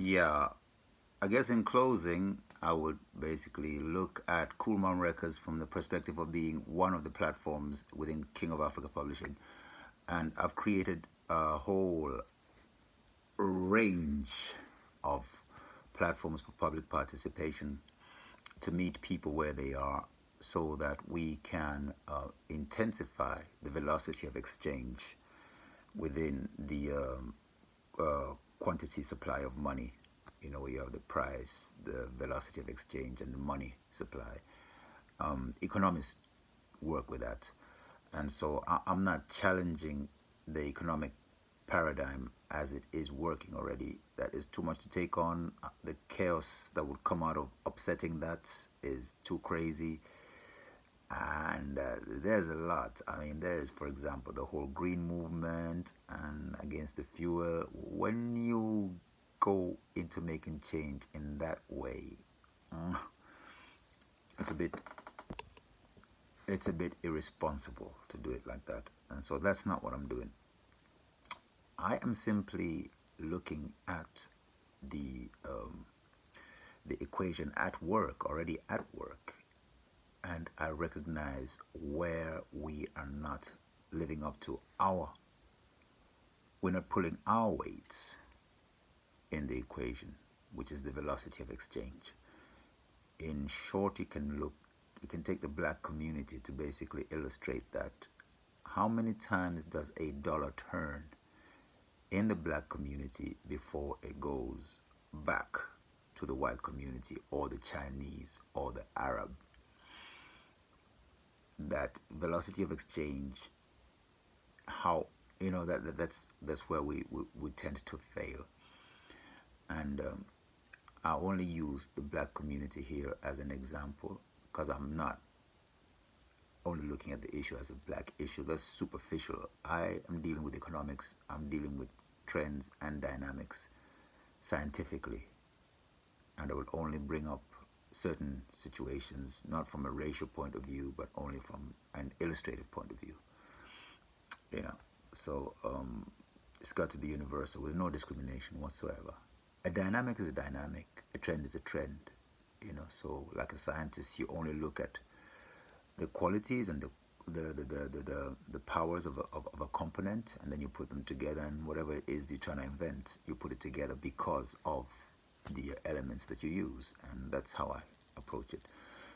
Yeah, I guess in closing, I would basically look at Cool Mom Records from the perspective of being one of the platforms within King of Africa Publishing. And I've created a whole range of platforms for public participation to meet people where they are so that we can intensify the velocity of exchange within the quantity supply of money. You know, you have the price, the velocity of exchange, and the money supply. Economists work with that. And so I'm not challenging the economic paradigm as it is working already. That is too much to take on. The chaos that would come out of upsetting that is too crazy. And there's a lot. I mean, there's, for example, the whole green movement and against the fuel. When you go into making change in that way, uh, it's a bit it's a bit irresponsible to do it like that. And so that's not what I'm doing. I am simply looking at the equation at work, already at work, and I recognize where we are not living up to we're not pulling our weights in the equation, which is the velocity of exchange. In short, you can take the black community to basically illustrate that. How many times does a dollar turn in the black community before it goes back to the white community or the Chinese or the Arab? That velocity of exchange, how, that's where we tend to fail. And I only use the black community here as an example because I'm not only looking at the issue as a black issue. That's superficial. I am dealing with economics. I'm dealing with trends and dynamics scientifically, and I will only bring up certain situations not from a racial point of view but only from an illustrative point of view. you know so it's got to be universal with no discrimination whatsoever. A dynamic is a dynamic, a trend is a trend. So like a scientist, you only look at the qualities and the powers of a component, and then you put them together, and whatever it is you're trying to invent, you put it together because of the elements that you use. And that's how I approach it.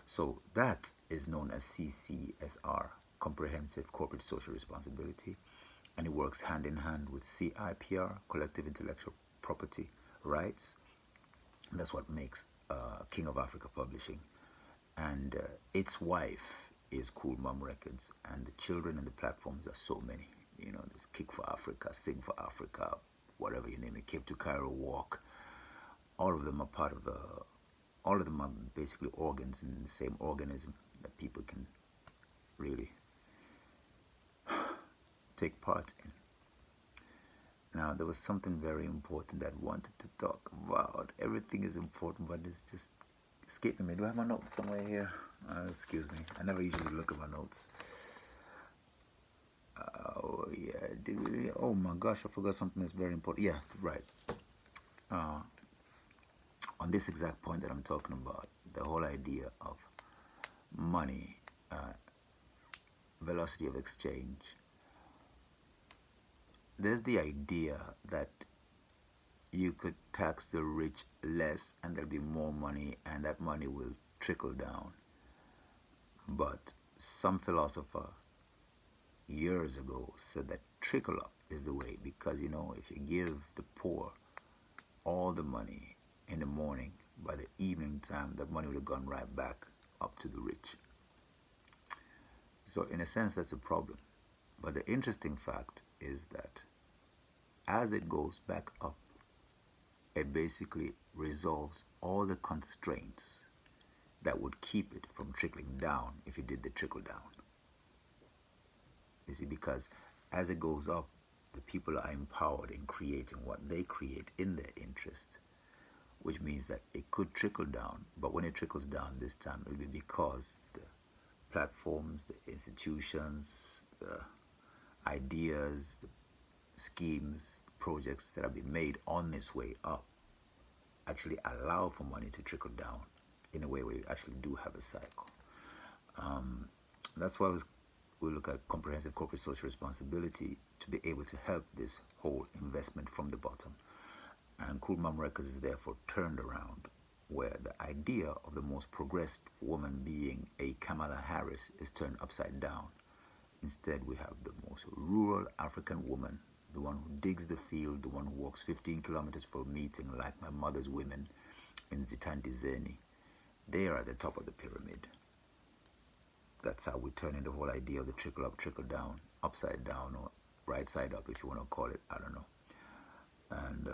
So that is known as CCSR, Comprehensive Corporate Social Responsibility, and it works hand in hand with CIPR, Collective Intellectual Property Rights. That's what makes King of Africa Publishing. And its wife is Cool Mom Records, and the children and the platforms are so many. There's Kick for Africa, Sing for Africa, whatever you name it, Cape to Cairo Walk. All of them are all of them are basically organs in the same organism that people can really take part in. Now, there was something very important that I wanted to talk about. Everything is important, but it's just escaping me. Do I have my notes somewhere here? Excuse me. I never usually look at my notes. Oh, yeah. Oh, my gosh. I forgot something that's very important. Yeah, right. On this exact point that I'm talking about, the whole idea of money, velocity of exchange, there's the idea that you could tax the rich less and there'll be more money and that money will trickle down. But some philosopher years ago said that trickle up is the way, because if you give the poor all the money in the morning, by the evening time that money would have gone right back up to the rich. So in a sense that's a problem. But the interesting fact is that as it goes back up, it basically resolves all the constraints that would keep it from trickling down if you did the trickle down. You see, because as it goes up, the people are empowered in creating what they create in their interest, which means that it could trickle down, but when it trickles down this time, it'll be because the platforms, the institutions, the ideas, the schemes, projects that have been made on this way up actually allow for money to trickle down in a way where you actually do have a cycle. That's why we look at comprehensive corporate social responsibility to be able to help this whole investment from the bottom. And Cool Mom Records is therefore turned around, where the idea of the most progressed woman being a Kamala Harris is turned upside down. Instead, we have the most rural African woman, the one who digs the field, the one who walks 15 kilometers for a meeting, like my mother's women in Zitandizeni. They are at the top of the pyramid. That's how we turn in the whole idea of the trickle up, trickle down, upside down, or right side up, if you want to call it. I don't know. And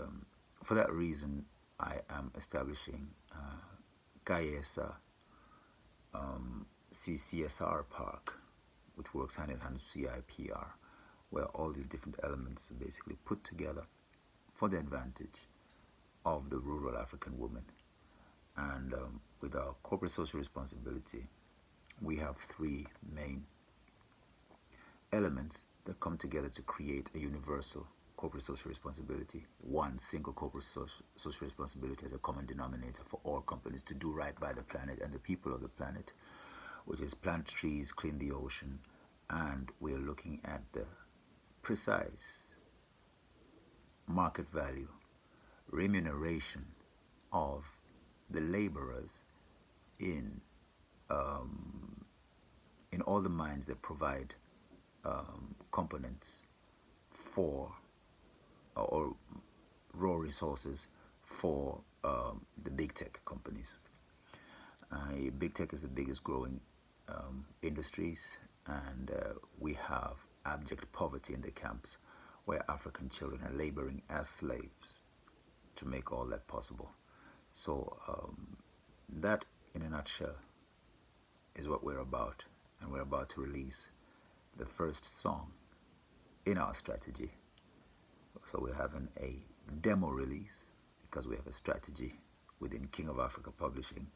for that reason, I am establishing Gayesa CCSR Park, which works hand in hand with CIPR, where all these different elements are basically put together for the advantage of the rural African woman. And with our corporate social responsibility, we have three main elements that come together to create a universal corporate social responsibility. One single corporate social responsibility as a common denominator for all companies to do right by the planet and the people of the planet, which is plant trees, clean the ocean, and we're looking at the precise market value, remuneration of the laborers in all the mines that provide components for or raw resources for the big tech companies. Big tech is the biggest growing industries, and we have abject poverty in the camps where African children are laboring as slaves to make all that possible. So that, in a nutshell, is what we're about, and we're about to release the first song in our strategy. So we're having a demo release because we have a strategy within King of Africa Publishing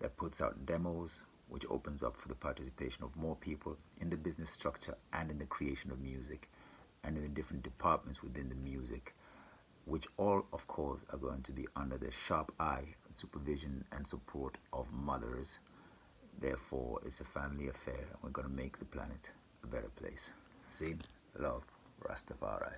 that puts out demos, which opens up for the participation of more people in the business structure and in the creation of music and in the different departments within the music, which all, of course, are going to be under the sharp eye, supervision, and support of mothers. Therefore, it's a family affair. We're going to make the planet a better place. See? Love, Rastafari.